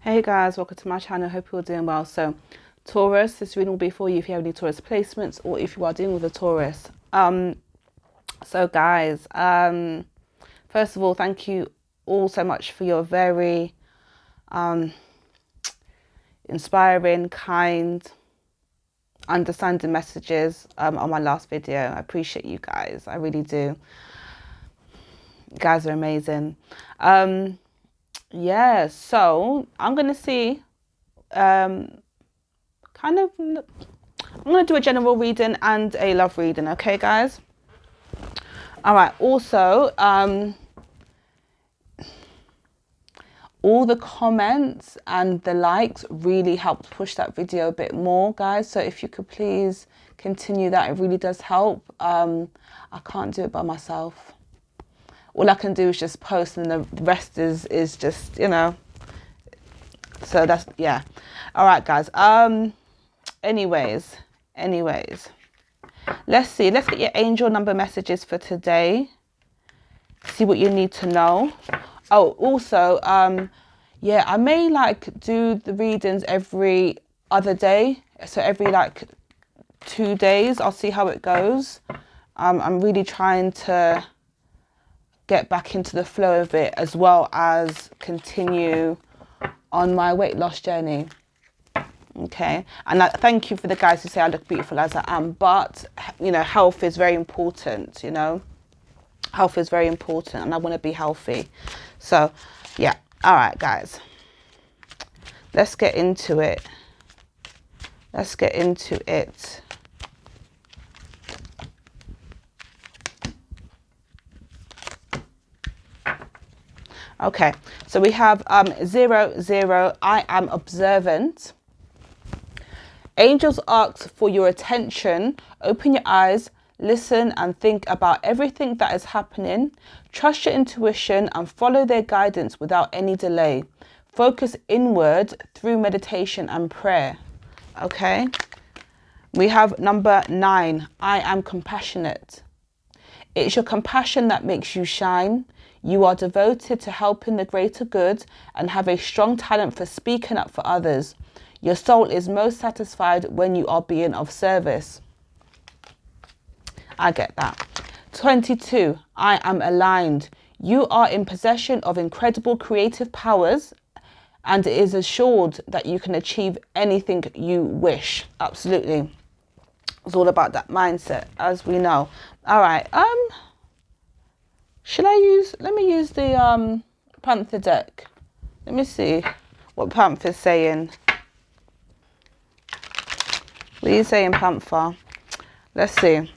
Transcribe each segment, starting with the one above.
Hey guys, welcome to my channel. Hope you're doing well. So Taurus, this reading will be for you if you have any Taurus placements or if you are dealing with a Taurus. So guys, first of all, thank you all so much for your very inspiring, kind, understanding messages on my last video. I appreciate you guys. I really do. You guys are amazing. Yeah, so I'm gonna see I'm gonna do a general reading and a love reading, okay guys? All right, also all the comments and the likes really helped push that video a bit more, guys, so if you could please continue that, it really does help. I can't do it by myself. All I can do is just post, and the rest is just, you know, so that's, yeah. All right guys, anyways, let's see, let's get your angel number messages for today. See what you need to know. Oh, also, yeah, I may like do the readings every other day, so every like 2 days. I'll see how it goes. I'm really trying to get back into the flow of it, as well as continue on my weight loss journey. Okay, and thank you for the guys who say I look beautiful as I am, but you know, health is very important. You know, health is very important, and I want to be healthy. So yeah, all right guys, let's get into it. Okay, so we have 0, I am observant. Angels ask for your attention. Open your eyes, listen and think about everything that is happening. Trust your intuition and follow their guidance without any delay. Focus inward through meditation and prayer. Okay. We have number 9. I am compassionate. It's your compassion that makes you shine. You are devoted to helping the greater good and have a strong talent for speaking up for others. Your soul is most satisfied when you are being of service. I get that. 22. I am aligned. You are in possession of incredible creative powers, and it is assured that you can achieve anything you wish. Absolutely. It's all about that mindset, as we know. All right. Let me use the Panther deck. Let me see what Panther's saying. What are you saying, Panther? Let's see.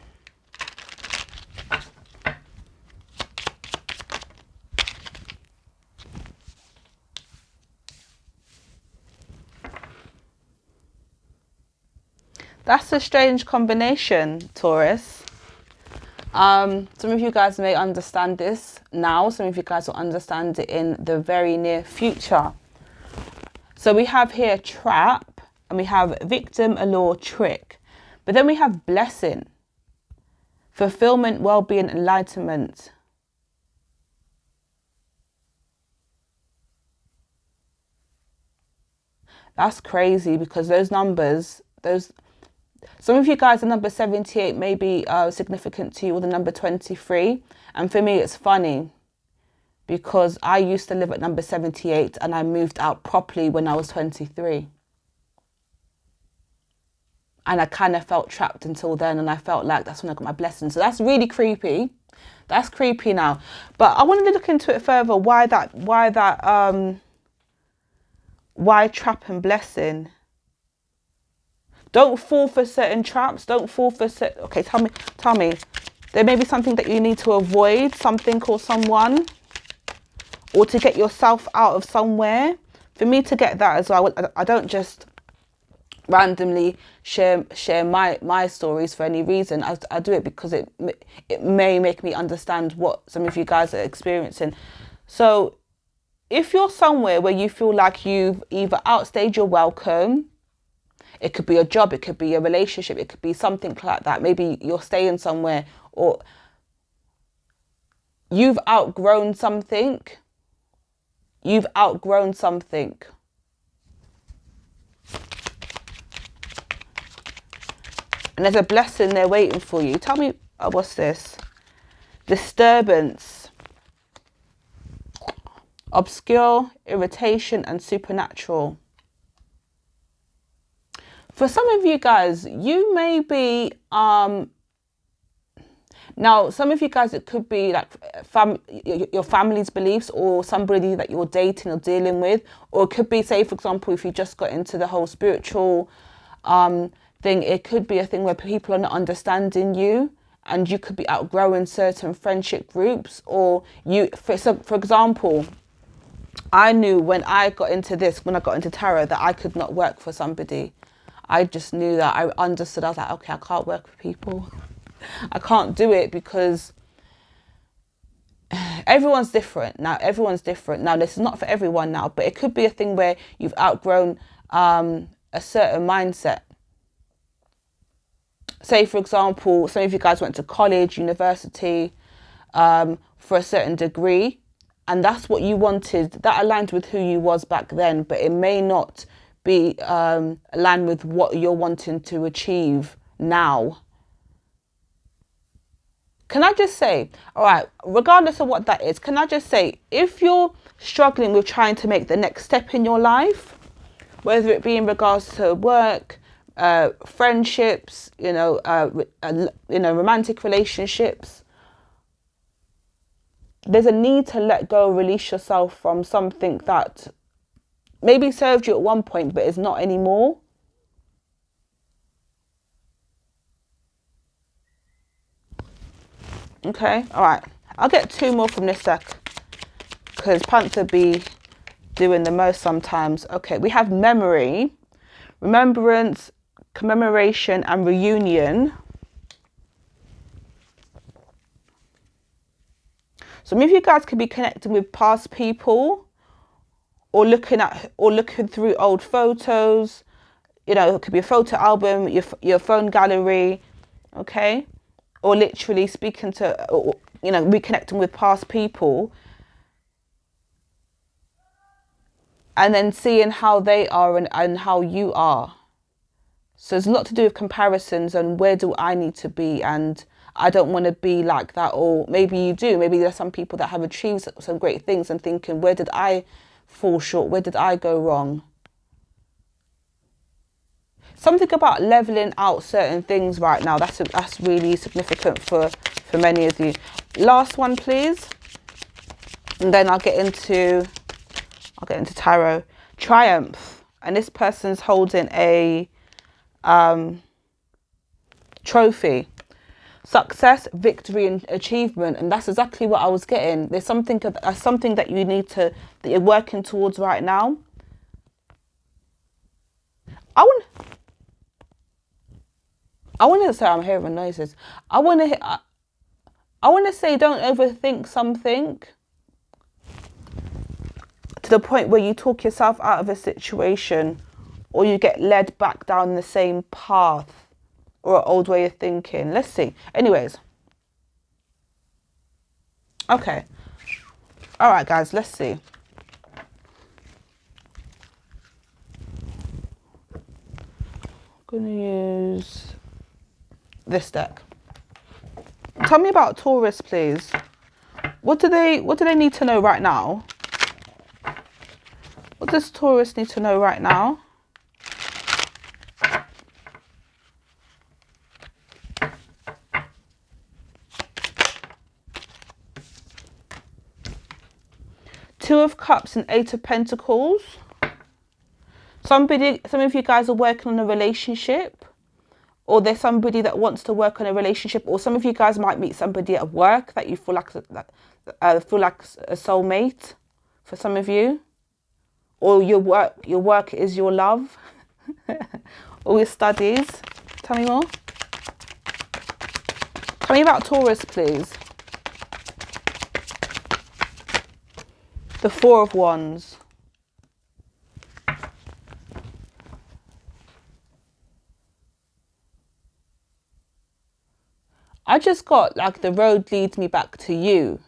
That's a strange combination, Taurus. Some of you guys may understand this now. Some of you guys will understand it in the very near future. So we have here trap, and we have victim, allure, trick. But then we have blessing, fulfillment, well-being, enlightenment. That's crazy, because those numbers, some of you guys, the number 78 may be significant to you, or the number 23. And for me, it's funny because I used to live at number 78 and I moved out properly when I was 23. And I kind of felt trapped until then, and I felt like that's when I got my blessing. So that's really creepy. That's creepy now. But I wanted to look into it further. Why trap and blessing? Don't fall for certain traps. Don't fall for certain... Okay, tell me. There may be something that you need to avoid, something or someone, or to get yourself out of somewhere. For me to get that as well, I don't just randomly share my stories for any reason. I do it because it may make me understand what some of you guys are experiencing. So if you're somewhere where you feel like you've either outstayed your welcome, it could be a job, it could be a relationship, it could be something like that. Maybe you're staying somewhere, or you've outgrown something. And there's a blessing there waiting for you. Tell me, oh, what's this? Disturbance. Obscure, irritation, and supernatural. For some of you guys, you may be, now, some of you guys, it could be like your family's beliefs, or somebody that you're dating or dealing with. Or it could be, say, for example, if you just got into the whole spiritual thing, it could be a thing where people are not understanding you, and you could be outgrowing certain friendship groups. Or you, for example, I knew when I got into this, when I got into tarot, that I could not work for somebody. I just knew that. I understood. I was like, okay, I can't work for people. I can't do it because everyone's different. Now, everyone's different. Now, this is not for everyone now, but it could be a thing where you've outgrown a certain mindset. Say, for example, some of you guys went to college, university for a certain degree, and that's what you wanted. That aligned with who you was back then, but it may not be aligned with what you're wanting to achieve now. Can I just say, all right, regardless of what that is, can I just say, if you're struggling with trying to make the next step in your life, whether it be in regards to work, friendships, romantic relationships, there's a need to let go, release yourself from something that maybe served you at one point, but is not anymore. Okay, all right. I'll get 2 more from this deck because Panther be doing the most sometimes. Okay, we have memory, remembrance, commemoration, and reunion. So maybe you guys could be connecting with past people, or looking through old photos. You know, it could be a photo album, your phone gallery, okay? Or literally speaking to, reconnecting with past people, and then seeing how they are and how you are. So there's a lot to do with comparisons and where do I need to be, and I don't want to be like that. Or maybe you do. Maybe there's some people that have achieved some great things and thinking, where did I fall short? Where did I go wrong? Something about leveling out certain things right now. That's really significant for many of you. Last one, please. And then I'll get into tarot. Triumph. And this person's holding a trophy. Success, victory, and achievement. And that's exactly what I was getting. There's something that you need to, that you're working towards right now. I want to say, I'm hearing noises. I want to say, don't overthink something to the point where you talk yourself out of a situation, or you get led back down the same path or an old way of thinking. Let's see. Anyways. Okay. All right, guys, let's see. I'm going to use this deck. Tell me about Taurus, please. What do they need to know right now? What does Taurus need to know right now? Two of Cups and Eight of Pentacles. Some of you guys are working on a relationship, or there's somebody that wants to work on a relationship, or some of you guys might meet somebody at work that you feel like a soulmate for some of you, or your work is your love, or your studies. Tell me more. Tell me about Taurus, please. The Four of Wands. I just got like the road leads me back to you.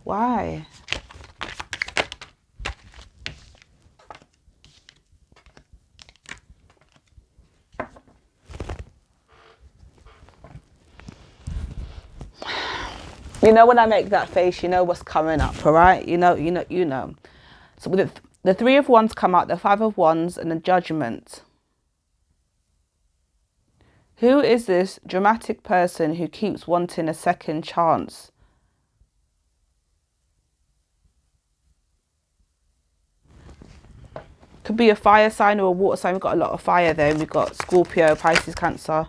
Why? You know, when I make that face, you know what's coming up, all right? You know. So with the Three of Wands come out, the Five of Wands, and the Judgment. Who is this dramatic person who keeps wanting a second chance? Could be a fire sign or a water sign. We've got a lot of fire there. We've got Scorpio, Pisces, Cancer,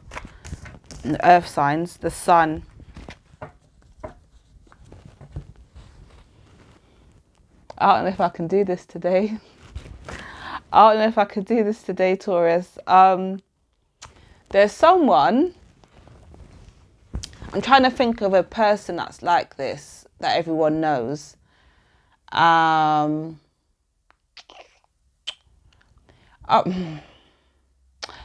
and the earth signs, the sun. I don't know if I can do this today. I don't know if I could do this today, Taurus. There's someone, I'm trying to think of a person that's like this, that everyone knows.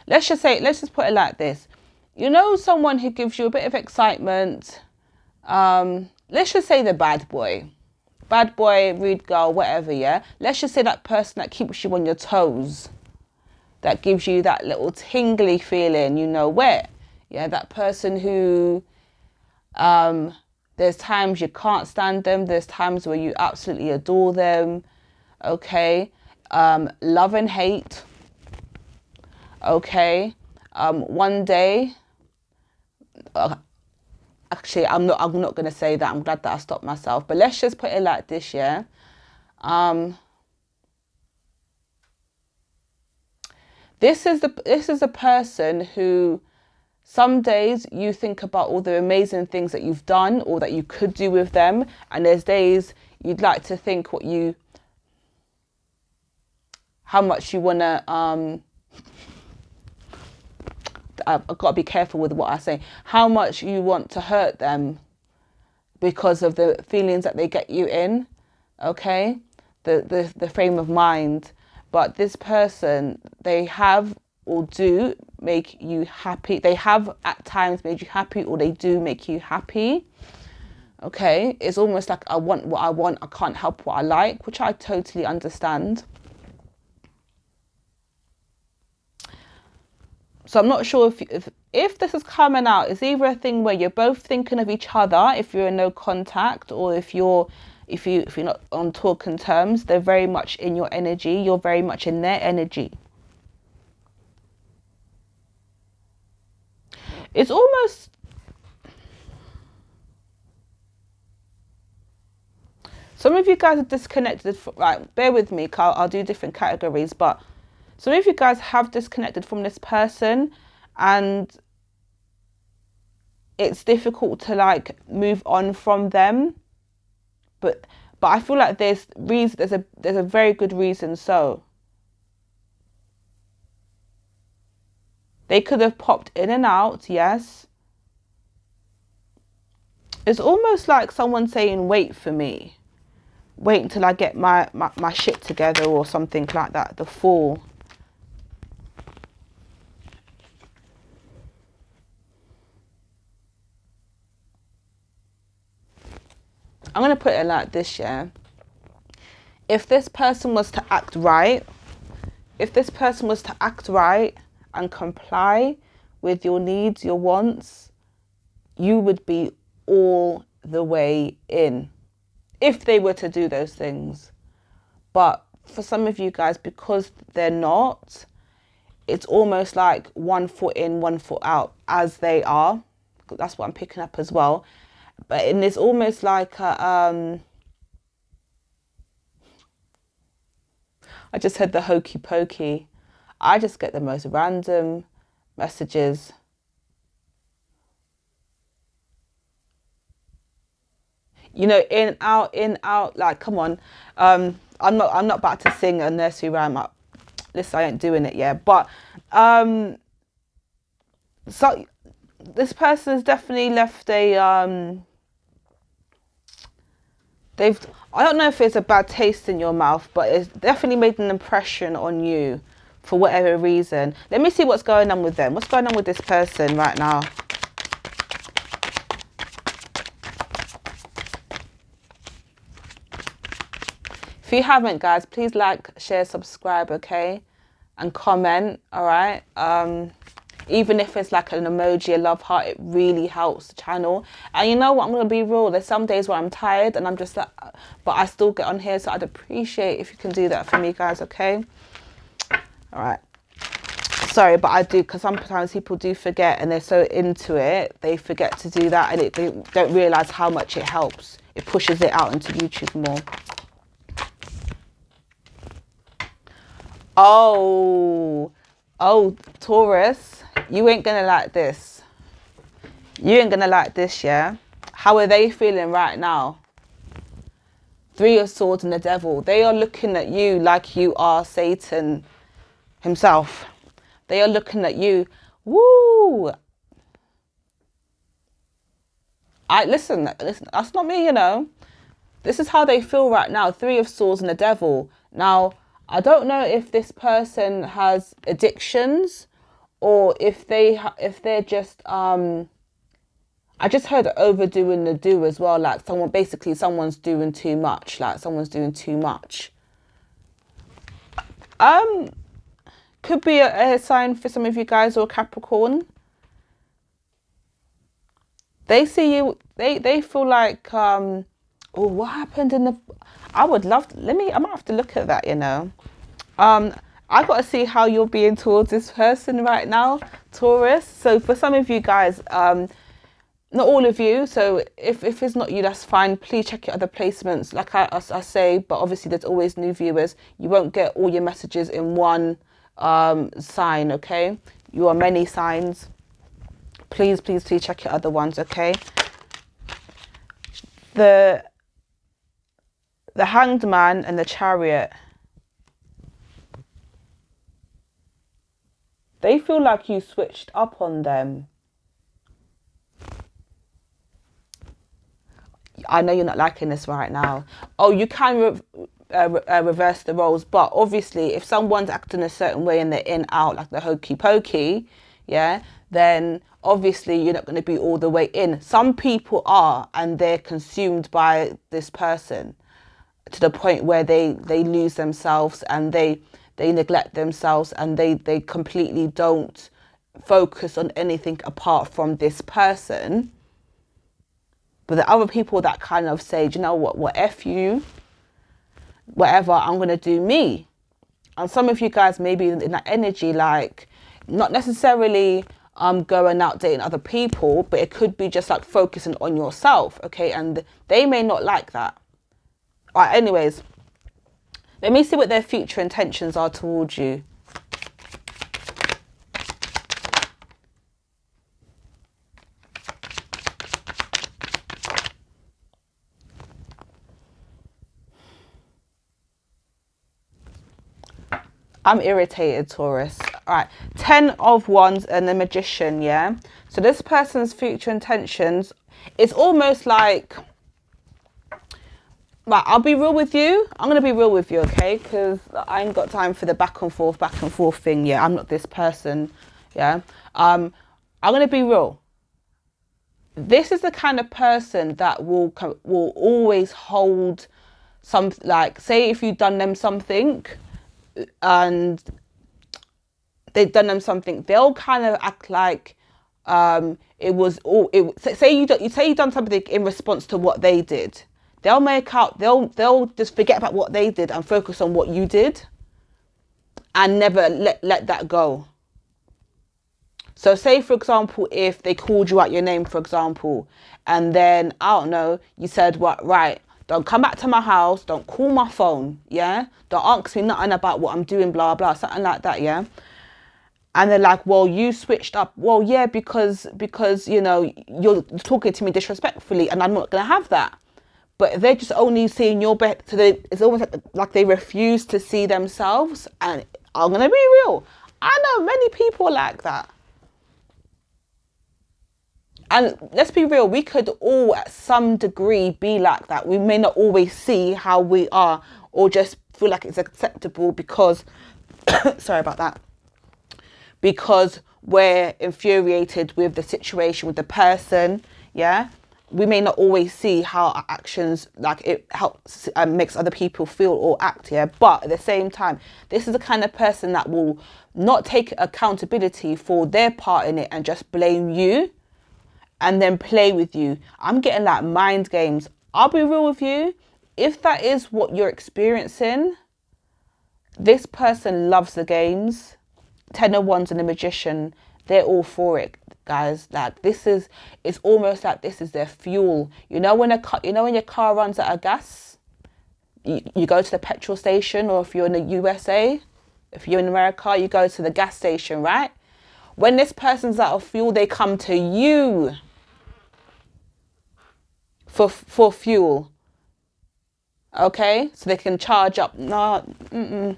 Let's just put it like this. You know, someone who gives you a bit of excitement. Let's just say the bad boy, rude girl, whatever, yeah? Let's just say that person that keeps you on your toes, that gives you that little tingly feeling, you know where? Yeah, that person who, there's times you can't stand them. There's times where you absolutely adore them, okay? Love and hate, okay? One day, actually, I'm not going to say that. I'm glad that I stopped myself. But let's just put it like this, yeah? This is a person who some days you think about all the amazing things that you've done or that you could do with them. And there's days you'd like to think how much you want to, I've got to be careful with what I say, how much you want to hurt them because of the feelings that they get you in, okay? The frame of mind. But this person, they have or do make you happy. They have at times made you happy, or they do make you happy, okay? It's almost like I want what I want, I can't help what I like, which I totally understand. So I'm not sure if this is coming out, it's either a thing where you're both thinking of each other if you're in no contact, or if you're not on talking terms. They're very much in your energy. You're very much in their energy. It's almost, some of you guys are disconnected. Right, bear with me, I'll do different categories, but some of you guys have disconnected from this person, and it's difficult to like move on from them. But I feel like there's a very good reason. So they could have popped in and out, yes. It's almost like someone saying, wait for me. Wait until I get my shit together or something like that. The Fool. I'm going to put it like this, yeah. If this person was to act right, and comply with your needs, your wants, you would be all the way in. If they were to do those things. But for some of you guys, because they're not, it's almost like one foot in, one foot out, as they are. That's what I'm picking up as well. But it's almost like I just had the hokey pokey. I just get the most random messages. You know, in, out, like, come on. I'm not about to sing a nursery rhyme. Listen, I ain't doing it yet. But so this person has definitely left a I don't know if it's a bad taste in your mouth, but it's definitely made an impression on you for whatever reason. Let me see what's going on with them. What's going on with this person right now? If you haven't, guys, please like, share, subscribe, okay? And comment, all right? Even if it's like an emoji, a love heart, it really helps the channel. And you know what, I'm going to be real, there's some days where I'm tired and I'm just like, but I still get on here, so I'd appreciate if you can do that for me, guys, okay? All right. Sorry, but I do, because sometimes people do forget and they're so into it, they forget to do that, and they don't realise how much it helps. It pushes it out into YouTube more. Oh, Taurus, you ain't gonna like this. You ain't gonna like this, yeah? How are they feeling right now? 3 of Swords and the Devil. They are looking at you like you are Satan himself. They are looking at you. Woo! Listen, that's not me, you know. This is how they feel right now. 3 of Swords and the Devil. Now, I don't know if this person has addictions or if they're just I just heard overdoing the do as well, like someone's doing too much, like someone's doing too much. Could be a air sign for some of you guys, or Capricorn. They see you, they feel like oh, what happened in the, I would love to, I might have to look at that, you know. I got to see how you're being towards this person right now, Taurus. So for some of you guys, not all of you, so if it's not you, that's fine. Please check your other placements, like I say, but obviously there's always new viewers. You won't get all your messages in one sign, okay? You are many signs. Please check your other ones, okay? The Hanged Man and the Chariot. They feel like you switched up on them. I know you're not liking this right now. Oh, you can reverse the roles, but obviously if someone's acting a certain way and they're in out, like the hokey pokey, yeah, then obviously you're not going to be all the way in. Some people are, and they're consumed by this person to the point where they lose themselves, and they neglect themselves, and they completely don't focus on anything apart from this person. But the other people that kind of say, do you know what, F you, whatever, I'm going to do me. And some of you guys may be in that energy, like, not necessarily going out dating other people, but it could be just like focusing on yourself, okay? And they may not like that. All right, anyways, let me see what their future intentions are towards you. I'm irritated, Taurus. All right, 10 of Wands and the Magician, yeah? So this person's future intentions, it's almost like, right, I'll be real with you. I'm going to be real with you, okay? Because I ain't got time for the back and forth thing, yeah? I'm not this person, yeah? I'm going to be real. This is the kind of person that will always hold some, like, say if you've done them something, and they've done them something, they'll kind of act like it was all say you've done something in response to what they did. They'll just forget about what they did and focus on what you did, and never let that go. So say, for example, if they called you out your name, for example, and then, I don't know, you said, what, right, don't come back to my house, don't call my phone, yeah? Don't ask me nothing about what I'm doing, blah, blah, something like that, yeah? And they're like, well, you switched up. Well, yeah, because you know, you're talking to me disrespectfully, and I'm not going to have that. But they're just only seeing your best. So it's almost like they refuse to see themselves. And I'm going to be real. I know many people like that. And let's be real, we could all at some degree be like that. We may not always see how we are, or just feel like it's acceptable because, sorry about that, because we're infuriated with the situation, with the person, yeah? we may not always see how our actions, like it helps makes other people feel or act, yeah. But at the same time, this is the kind of person that will not take accountability for their part in it and just blame you and then play with you. I'm getting like mind games. I'll be real with you. If that is what you're experiencing, this person loves the games. 10 of Wands and the Magician, they're all for it, guys. Like it's almost like this is their fuel. You know when when your car runs out of gas, you go to the petrol station, or if you're in the USA, if you're in America, you go to the gas station, right? When this person's out of fuel, they come to you for fuel. Okay, so they can charge up. No, and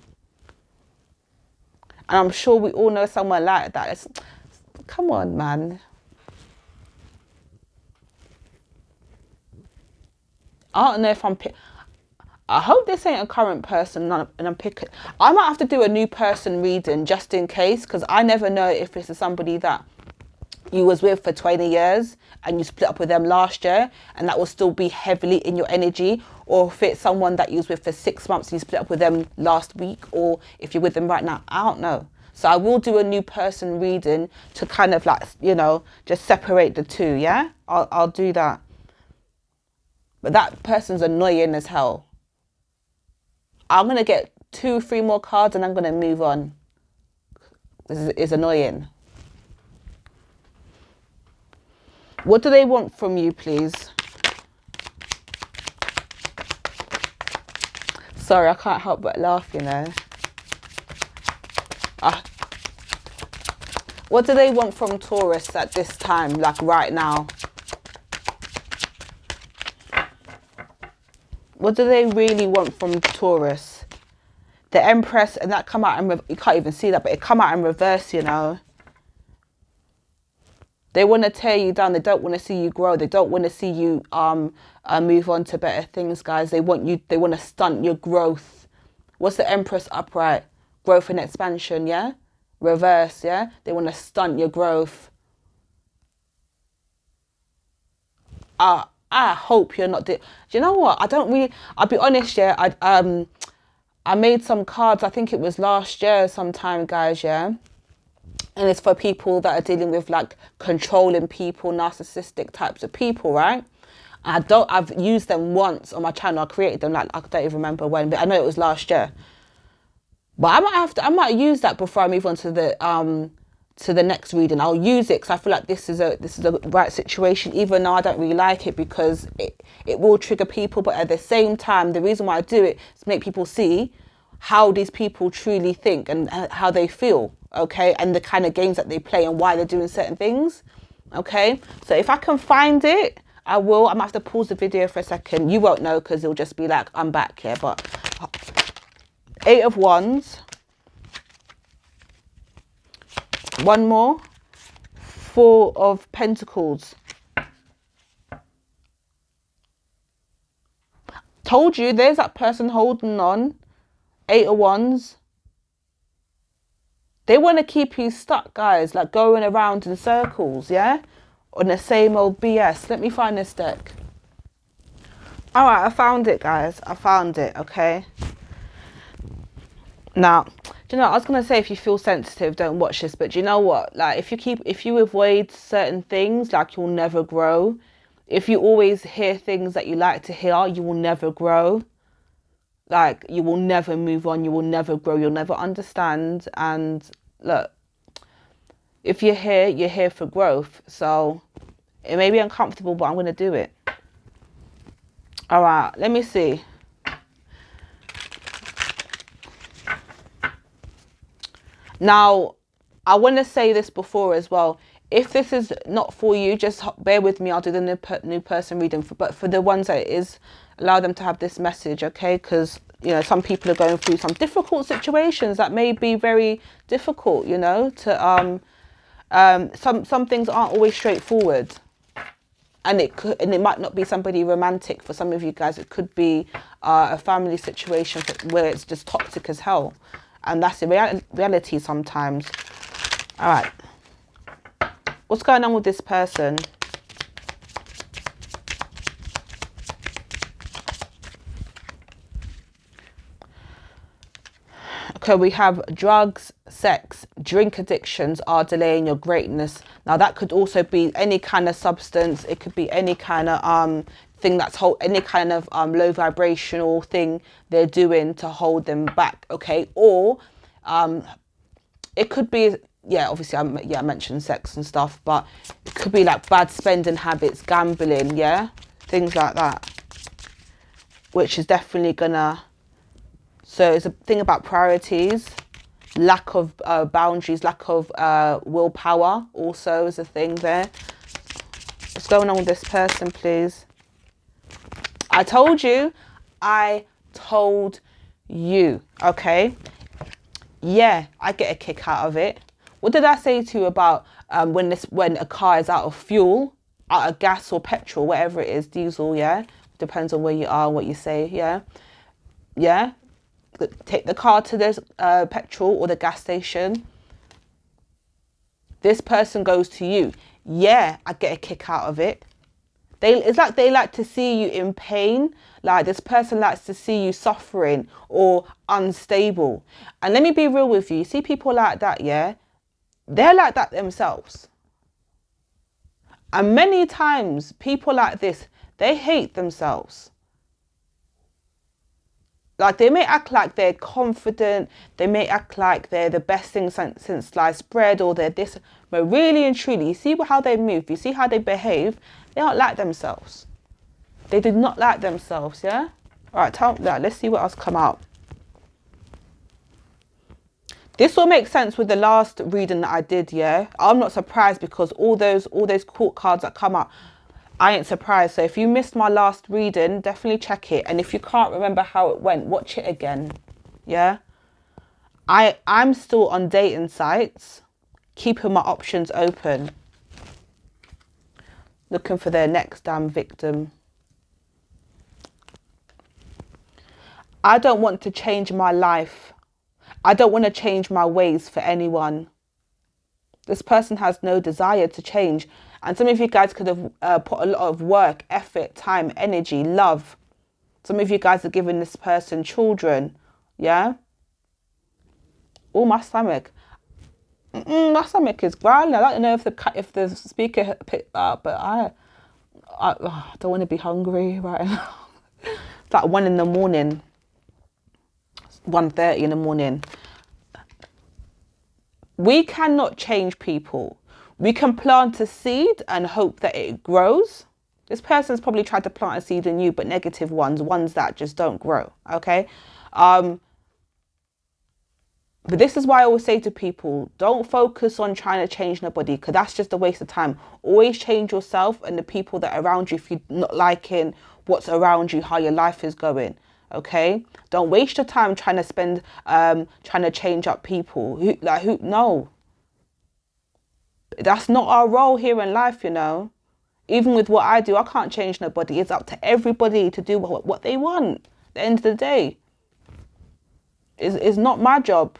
I'm sure we all know someone like that. Come on, man. I don't know if I hope this ain't a current person and I'm picking. I might have to do a new person reading just in case, because I never know if this is somebody that you was with for 20 years and you split up with them last year and that will still be heavily in your energy, or if it's someone that you was with for 6 months and you split up with them last week, or if you're with them right now. I don't know. So I will do a new person reading to kind of like, just separate the two, yeah? I'll do that. But that person's annoying as hell. I'm going to get 2-3 more cards and I'm going to move on. This is annoying. What do they want from you, please? Sorry, I can't help but laugh, What do they want from Taurus at this time, like right now? What do they really want from Taurus? The Empress, and that come out in, you can't even see that, but it come out in reverse, They want to tear you down. They don't want to see you grow. They don't want to see you move on to better things, guys. They want to stunt your growth. What's the Empress upright? Growth and expansion, yeah? Reverse, yeah? They want to stunt your growth. I hope you're not. Do you know what? I'll be honest, yeah? I made some cards, I think it was last year sometime, guys, yeah? And it's for people that are dealing with like controlling people, narcissistic types of people, right? I've used them once on my channel. I created them, like I don't even remember when, but I know it was last year. But I might use that before I move on to the next reading. I'll use it because I feel like this is a right situation, even though I don't really like it, because it will trigger people. But at the same time, the reason why I do it is to make people see how these people truly think and how they feel, okay, and the kind of games that they play and why they're doing certain things, okay. So if I can find it, I will. I might have to pause the video for a second. You won't know because it'll just be like I'm back here. But 8 of Wands, one more, 4 of Pentacles. Told you, there's that person holding on. 8 of Wands. They want to keep you stuck, guys, like going around in circles, yeah? On the same old BS. Let me find this deck. All right, I found it, guys. I found it, okay? Now, do you know, I was going to say if you feel sensitive, don't watch this. But do you know what? Like, if you avoid certain things, like you'll never grow. If you always hear things that you like to hear, you will never grow. Like, you will never move on, you will never grow, you'll never understand. And look, if you're here for growth. So it may be uncomfortable, but I'm going to do it. All right, let me see. Now, I want to say this before as well. If this is not for you, just bear with me. I'll do the new person reading. But for the ones that it is, allow them to have this message, okay? Because, some people are going through some difficult situations that may be very difficult, to some things aren't always straightforward. And it might not be somebody romantic. For some of you guys, it could be a family situation where it's just toxic as hell. And that's the reality sometimes. All right. What's going on with this person? Okay, we have drugs, sex, drink addictions are delaying your greatness. Now that could also be any kind of substance. It could be any kind of thing that's any kind of low vibrational thing they're doing to hold them back. Okay, or it could be, yeah, obviously I mentioned sex and stuff, but it could be like bad spending habits, gambling, yeah, things like that, which is definitely gonna. So it's a thing about priorities, lack of boundaries, lack of willpower also is a thing there. What's going on with this person, please? I told you. Okay. Yeah, I get a kick out of it. What did I say to you about when a car is out of fuel, out of gas or petrol, whatever it is, diesel, yeah? Depends on where you are, what you say, yeah? Yeah? Take the car to the petrol or the gas station. This person goes to you. Yeah, I get a kick out of it. It's like they like to see you in pain. Like this person likes to see you suffering or unstable. And let me be real with you. See people like that, yeah? They're like that themselves. And many times people like this, they hate themselves. Like they may act like they're confident, they may act like they're the best thing since sliced bread, or they're this, but really and truly, you see how they move, you see how they behave, they don't like themselves. They did not like themselves, yeah? All right, let's see what else come out. This will make sense with the last reading that I did, yeah? I'm not surprised because all those court cards that come up, I ain't surprised. So if you missed my last reading, definitely check it. And if you can't remember how it went, watch it again. Yeah. I'm still on dating sites, keeping my options open, looking for their next damn victim. I don't want to change my life. I don't want to change my ways for anyone. This person has no desire to change. And some of you guys could have put a lot of work, effort, time, energy, love. Some of you guys are giving this person children. Yeah? Oh, my stomach. My stomach is growling. I don't know if the speaker picked that up, but I don't want to be hungry right now. It's like 1 in the morning. 1:30 in the morning. We cannot change people. We can plant a seed and hope that it grows. This person's probably tried to plant a seed in you, but negative ones that just don't grow, okay? But this is why I always say to people, don't focus on trying to change nobody, because that's just a waste of time. Always change yourself and the people that are around you if you're not liking what's around you, how your life is going, okay? Don't waste your time trying to change up people. No. That's not our role here in life, you know. Even with what I do, I can't change nobody. It's up to everybody to do what they want. At the end of the day, it's not my job.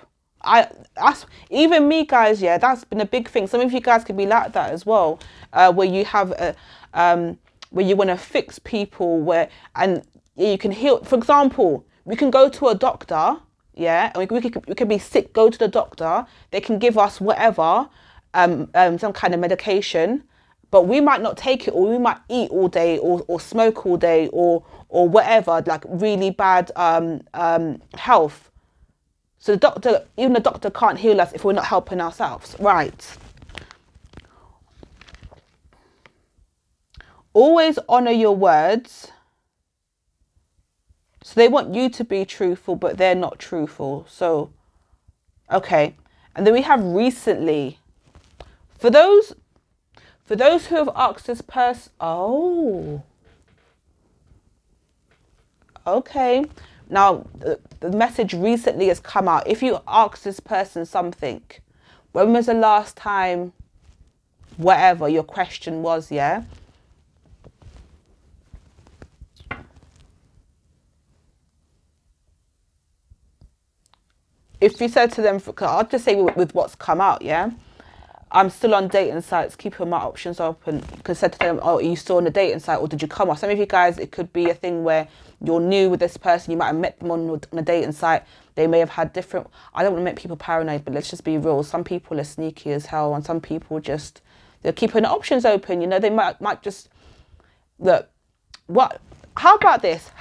Even me, guys. Yeah, that's been a big thing. Some of you guys could be like that as well, where you have where you want to fix people, and you can heal. For example, we can go to a doctor, yeah, and we could be sick. Go to the doctor. They can give us whatever. Some kind of medication, but we might not take it, or we might eat all day, or smoke all day, or whatever, like really bad health. So even the doctor can't heal us if we're not helping ourselves, right? Always honor your words. So they want you to be truthful, but they're not truthful. So, okay. And then we have recently. For those who have asked this person, oh, okay. Now, the message recently has come out. If you ask this person something, when was the last time, whatever your question was, yeah? If you said to them, I'll just say with what's come out, yeah? I'm still on dating sites, keeping my options open. You could say to them, oh, are you still on the dating site, or did you come off? Some of you guys, it could be a thing where you're new with this person. You might have met them on a dating site. They may have had different, I don't want to make people paranoid, but let's just be real. Some people are sneaky as hell, and some people just, they're keeping the options open. You know, they might just, look, how about this?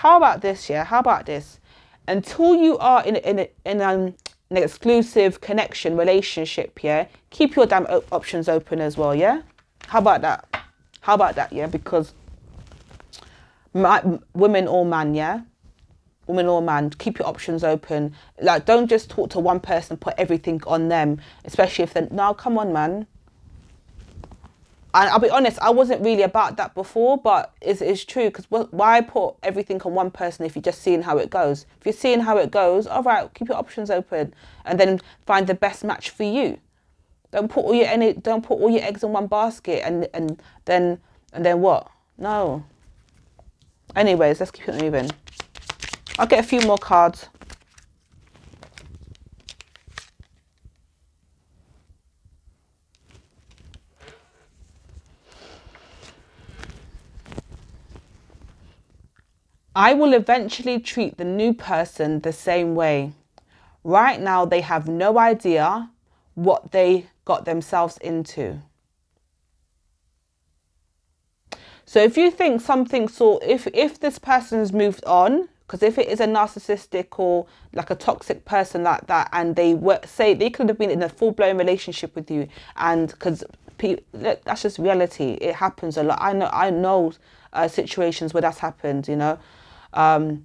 Yeah, how about this? Until you are in an exclusive connection relationship, yeah, keep your damn options open as well, yeah. How about that? Yeah, because women or man, yeah, woman or man, keep your options open. Like, don't just talk to one person, put everything on them, especially if they're, no, come on, man. And I'll be honest, I wasn't really about that before, but it's true, because why put everything on one person if you're just seeing how it goes? If you're seeing how it goes, all right, keep your options open and then find the best match for you. Don't put all your eggs in one basket and then what? No. Anyways, let's keep it moving. I'll get a few more cards. I will eventually treat the new person the same way. Right now, they have no idea what they got themselves into. So if you think something if this person's moved on, because if it is a narcissistic or like a toxic person like that, and they say they could have been in a full-blown relationship with you, and because that's just reality, it happens a lot. I know situations where that's happened, you know, and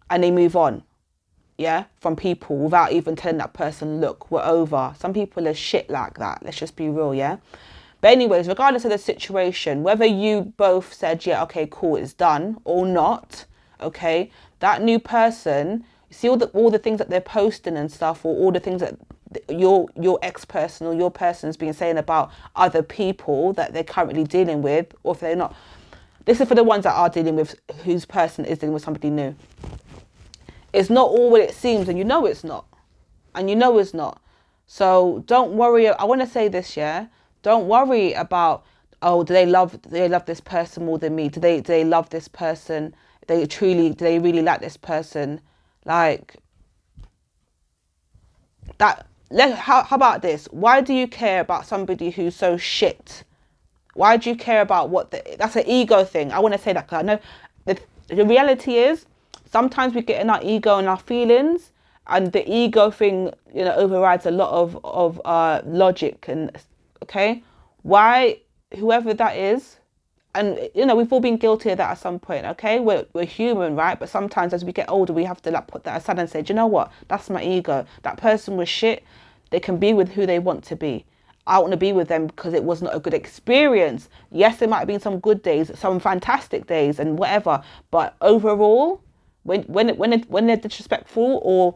they move on, yeah, from people without even telling that person, look, we're over. Some people are shit like that. Let's just be real, yeah. But anyways, regardless of the situation, whether you both said, yeah, okay, cool, it's done, or not, okay, that new person, you see all the things that they're posting and stuff, or all the things that your ex-person or your person's been saying about other people that they're currently dealing with, or if they're not. This is for the ones that are dealing with, whose person is dealing with somebody new. It's not all what it seems, and you know it's not. And you know it's not. So don't worry. I want to say this, yeah? Don't worry about, oh, do they love this person more than me? Do they love this person? Do they really like this person? Like that. How about this? Why do you care about somebody who's so shit? Why do you care about that's an ego thing. I want to say that, because I know the reality is sometimes we get in our ego and our feelings, and the ego thing, you know, overrides a lot of logic. And okay, why, whoever that is, and you know, we've all been guilty of that at some point. Okay, we're human, right? But sometimes as we get older, we have to like put that aside and say, do you know what? That's my ego. That person was shit. They can be with who they want to be. I want to be with them because it was not a good experience. Yes, there might have been some good days, some fantastic days, and whatever. But overall, when they're disrespectful, or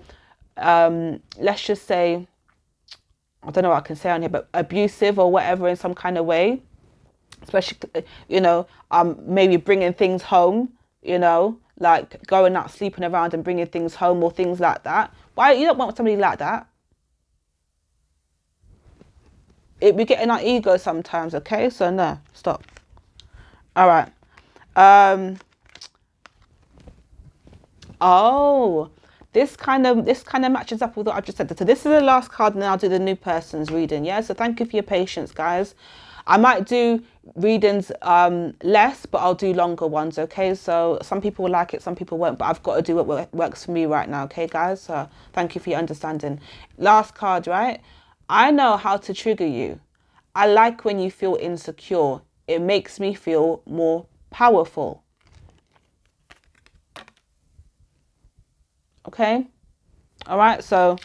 let's just say, I don't know what I can say on here, but abusive or whatever in some kind of way, especially, you know, maybe bringing things home, you know, like going out sleeping around and bringing things home or things like that. Why you don't want somebody like that? We get in our ego sometimes, okay? So no, stop. All right. Oh, this kind of matches up with what I just said. So this is the last card, and then I'll do the new person's reading. Yeah. So thank you for your patience, guys. I might do readings less, but I'll do longer ones. Okay. So some people will like it, some people won't, but I've got to do what works for me right now. Okay, guys. So thank you for your understanding. Last card, right? I know how to trigger you. I like when you feel insecure. It makes me feel more powerful. Okay. All right. So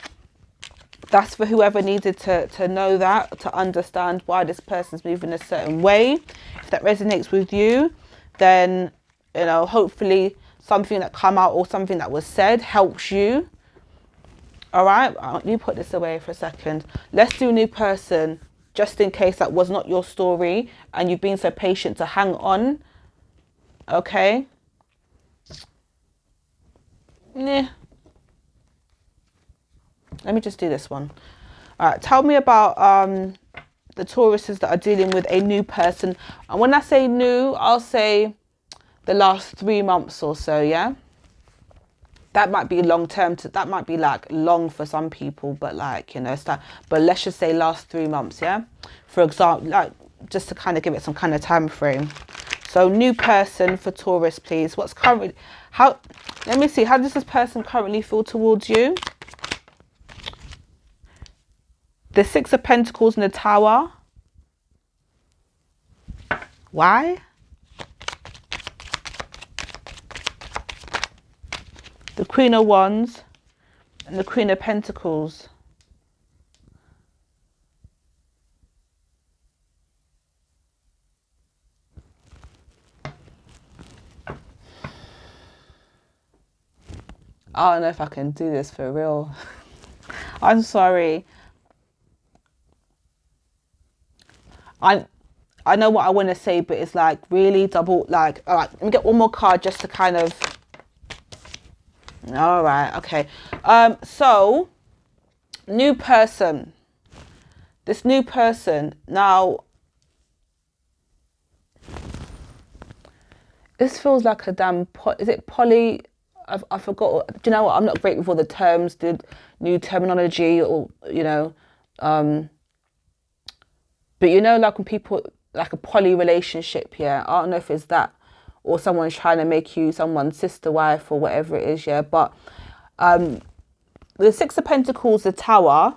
that's for whoever needed to know that, to understand why this person's moving a certain way. If that resonates with you, then, you know, hopefully something that come out or something that was said helps you. All right. Let me put this away for a second. Let's do new person, just in case that was not your story and you've been so patient to hang on. Okay. Yeah. Let me just do this one. All right. Tell me about the Tauruses that are dealing with a new person. And when I say new, I'll say the last 3 months or so, yeah? That might be long term, that might be like long for some people, but like, you know, it's like, but let's just say last 3 months, yeah? For example, like, just to kind of give it some kind of time frame. So new person for Taurus, please. What's currently, let me see, how does this person currently feel towards you? The Six of Pentacles in the Tower. Why? The Queen of Wands and the Queen of Pentacles. I don't know if I can do this for real. I'm sorry. I know what I want to say, but it's like really double, like, all right, let me get one more card just to kind of, all right, okay. So, new person. This new person, now, this feels like a damn, is it poly? I forgot, do you know what, I'm not great with all the terms, the new terminology, or, you know, but you know, like when people, like a poly relationship, yeah, I don't know if it's that, or someone's trying to make you someone's sister, wife, or whatever it is, yeah, but the Six of Pentacles, the Tower,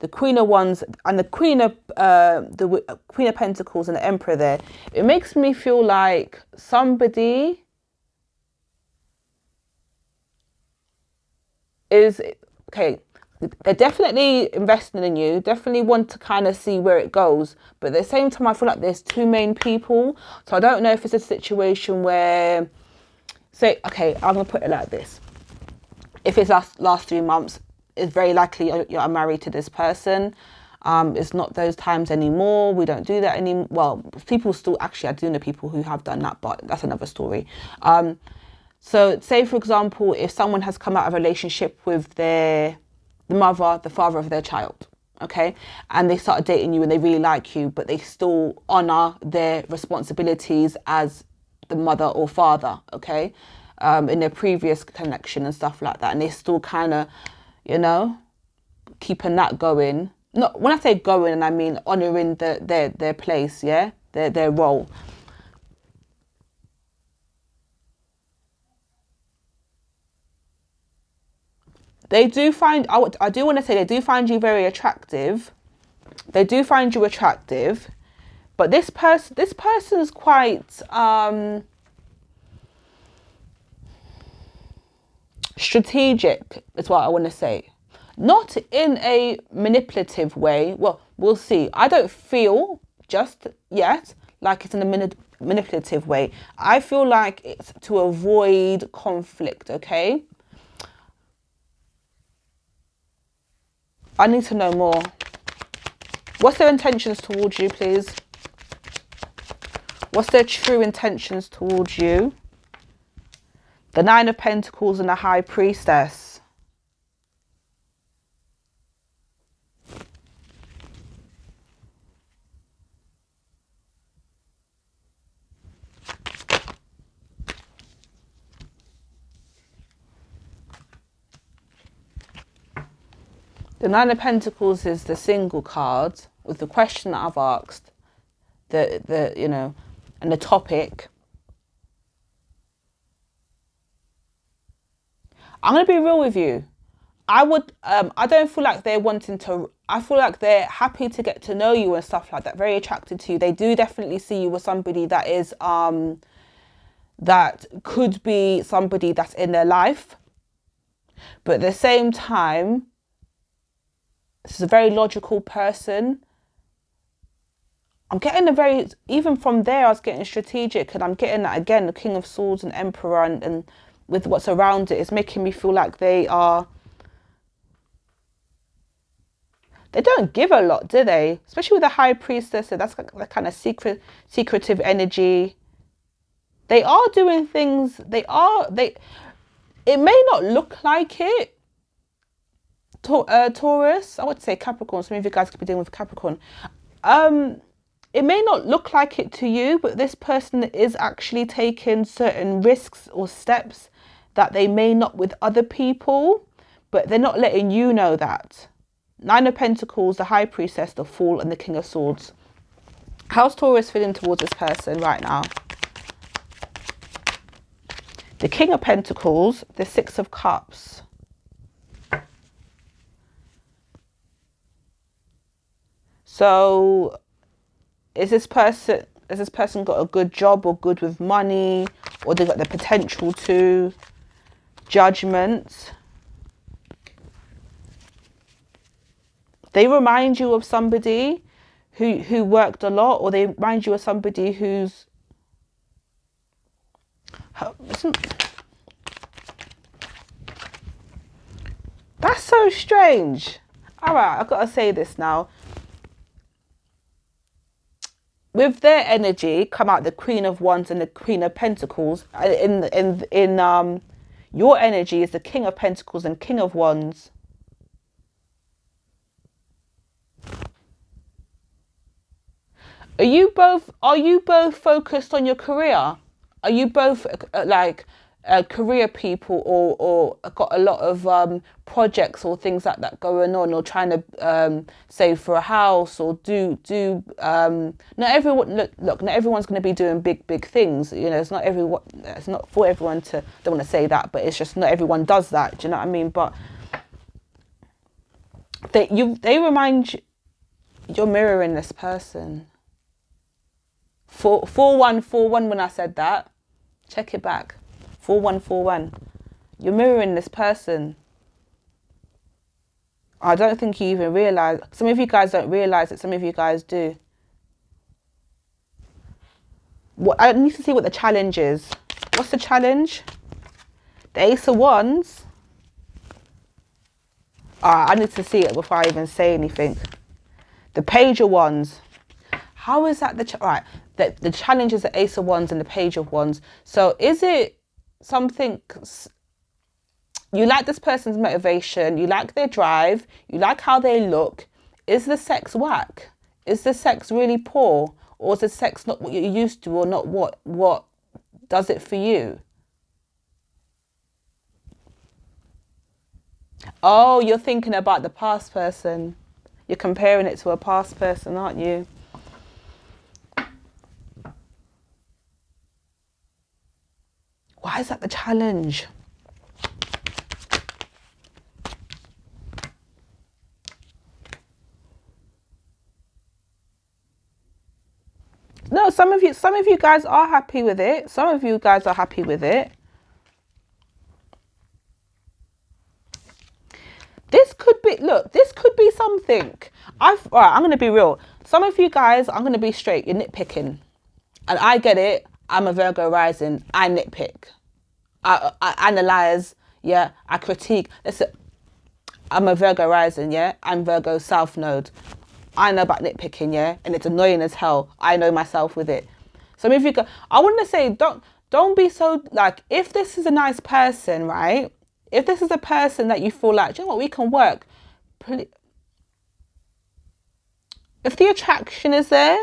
the Queen of Wands, and the Queen of Pentacles and the Emperor there, it makes me feel like somebody is, okay, they're definitely investing in you, definitely want to kind of see where it goes, but at the same time I feel like there's two main people. So I don't know if it's a situation where, say, okay, I'm gonna put it like this: if it's last 3 months, it's very likely you're married to this person. It's not those times anymore. We don't do that anymore. Well, people still, actually I do know people who have done that, but that's another story. So say, for example, if someone has come out of a relationship with the mother, the father of their child, okay, and they started dating you and they really like you, but they still honor their responsibilities as the mother or father, okay, in their previous connection and stuff like that, and they still kind of, you know, keeping that going. Not when I say going, and I mean honoring their place, yeah, their role. They do find, I do want to say, they do find you very attractive. They do find you attractive, but this person's quite strategic, is what I want to say. Not in a manipulative way. Well, we'll see. I don't feel just yet like it's in a manipulative way. I feel like it's to avoid conflict, okay? I need to know more. What's their intentions towards you, please? What's their true intentions towards you? The Nine of Pentacles and the High Priestess. The Nine of Pentacles is the single card with the question that I've asked, the you know, and the topic. I'm gonna be real with you. I don't feel like they're wanting to. I feel like they're happy to get to know you and stuff like that. Very attracted to you. They do definitely see you as somebody that is that could be somebody that's in their life, but at the same time, this is a very logical person. I'm getting even from there, I was getting strategic, and I'm getting that again, the King of Swords and Emperor, and with what's around it, is making me feel like they don't give a lot, do they? Especially with the High Priestess, so that's like that kind of secretive energy. They are doing things, it may not look like it, Taurus, I would say Capricorn, some of you guys could be dealing with Capricorn. It may not look like it to you, but this person is actually taking certain risks or steps that they may not with other people, but they're not letting you know that. Nine of Pentacles, the High Priestess, the Fool, and the King of Swords. How's Taurus feeling towards this person right now? The King of Pentacles, the Six of Cups. So is this person got a good job or good with money, or they got the potential to? Judgment. They remind you of somebody who worked a lot, or they remind you of somebody who's that's so strange. All right, I've got to say this now. With their energy come out the Queen of Wands and the Queen of Pentacles. In your energy is the King of Pentacles and King of Wands. Are you both focused on your career? Are you both career people, or got a lot of projects or things like that going on, or trying to save for a house, or do not everyone look not everyone's going to be doing big things, you know. It's not for everyone to, don't want to say that, but it's just not everyone does that, do you know what I mean? But they remind you, you're mirroring this person. 4141 when I said that, check it back. 4141. You're mirroring this person. I don't think you even realize. Some of you guys don't realize it. Some of you guys do. I need to see what the challenge is. What's the challenge? The Ace of Wands. I need to see it before I even say anything. The Page of Wands. How is that right? The challenge is the Ace of Wands and the Page of Wands. So is it something, you like this person's motivation, you like their drive, you like how they look? Is the sex whack? Is the sex really poor? Or is the sex not what you're used to, or not what does it for you? Oh, you're thinking about the past person. You're comparing it to a past person, aren't you? Why is that the challenge? No, some of you guys are happy with it. Some of you guys are happy with it. This could be, look, this could be something. All right, I'm going to be real. Some of you guys, I'm going to be straight, you're nitpicking. And I get it. I'm a Virgo rising. I nitpick. I analyze. Yeah, I critique. Listen, I'm a Virgo rising. Yeah, I'm Virgo South Node. I know about nitpicking. Yeah, and it's annoying as hell. I know myself with it. So if you go, I want to say, don't be so, like, if this is a nice person, right? If this is a person that you feel like, do you know what, we can work. If the attraction is there,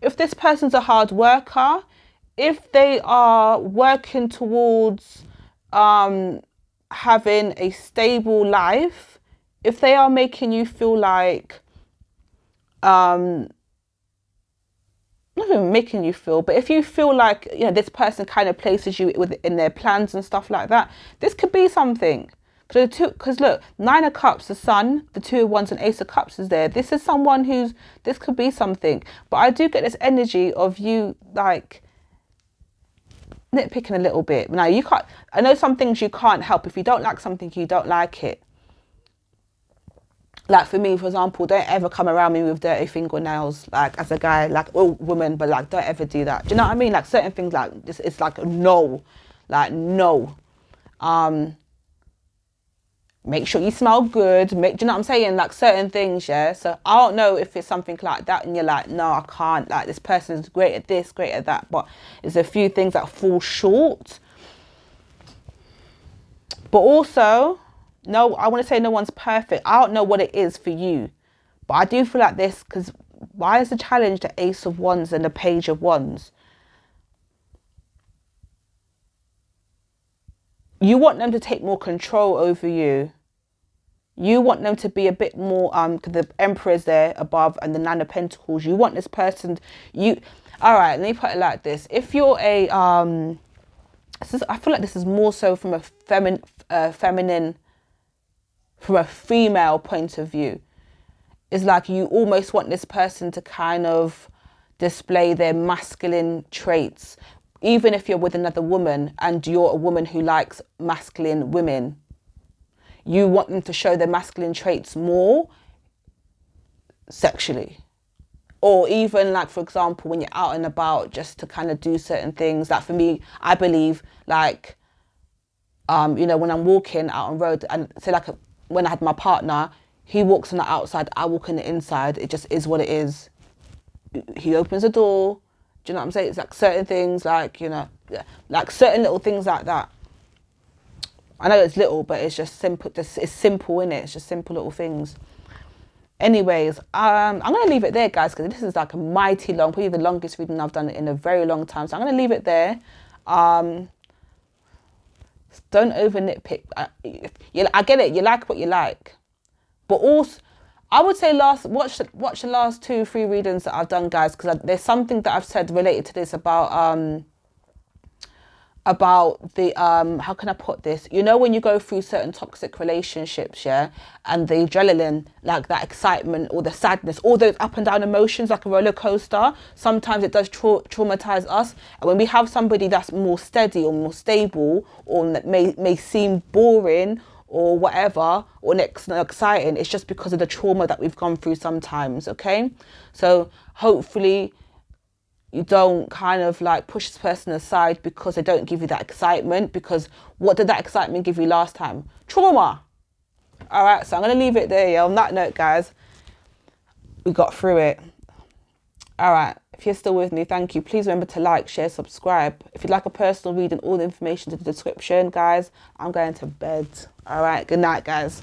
if this person's a hard worker, if they are working towards having a stable life, if they are making you feel like, not even making you feel, but if you feel like, you know, this person kind of places you in their plans and stuff like that, this could be something. Because look, Nine of Cups, the Sun, the Two of Wands and Ace of Cups is there. This is someone this could be something. But I do get this energy of you, like, nitpicking a little bit. Now, you can't, I know some things you can't help. If you don't like something, you don't like it. Like for me, for example, don't ever come around me with dirty fingernails, like as a guy, like, or woman, but like, don't ever do that. Do you know what I mean? Like certain things, like this, it's like no, like no. Make sure you smell good. Do you know what I'm saying? Like certain things, yeah. So I don't know if it's something like that, and you're like, no, I can't. Like this person is great at this, great at that, but there's a few things that fall short. But also, no, I want to say no one's perfect. I don't know what it is for you, but I do feel like this, because why is the challenge the Ace of Wands and the Page of Wands? You want them to take more control over you. You want them to be a bit more, because the Emperor's there above and the Nine of Pentacles. You want this person, all right, let me put it like this. If you're a, I feel like this is more so from a feminine, from a female point of view. It's like you almost want this person to kind of display their masculine traits. Even if you're with another woman and you're a woman who likes masculine women, you want them to show their masculine traits more sexually. Or even like, for example, when you're out and about, just to kind of do certain things. Like for me, I believe like, you know, when I'm walking out on road and say like when I had my partner, he walks on the outside, I walk on the inside. It just is what it is. He opens the door. Do you know what I'm saying? It's like certain things like, you know, like certain little things like that. I know it's little, but it's just simple. It's simple, innit? It's just simple little things. Anyways, I'm going to leave it there, guys, because this is like a mighty long, probably the longest reading I've done in a very long time. So I'm going to leave it there. Don't over nitpick. I get it. You like what you like. But also, I would say watch the last 2-3 readings that I've done, guys, because there's something that I've said related to this about the how can I put this? You know, when you go through certain toxic relationships, yeah, and the adrenaline, like that excitement or the sadness, all those up and down emotions, like a roller coaster, sometimes it does traumatize us. And when we have somebody that's more steady or more stable, or that may seem boring or whatever, or next exciting, it's just because of the trauma that we've gone through sometimes. Okay, so hopefully you don't kind of like push this person aside because they don't give you that excitement, because what did that excitement give you last time? Trauma. All right, so I'm going to leave it there. Yeah. On that note, guys, we got through it. All right, if you're still with me, thank you. Please remember to like, share, subscribe. If you'd like a personal reading, all the information in the description, guys. I'm going to bed. All right, good night, guys.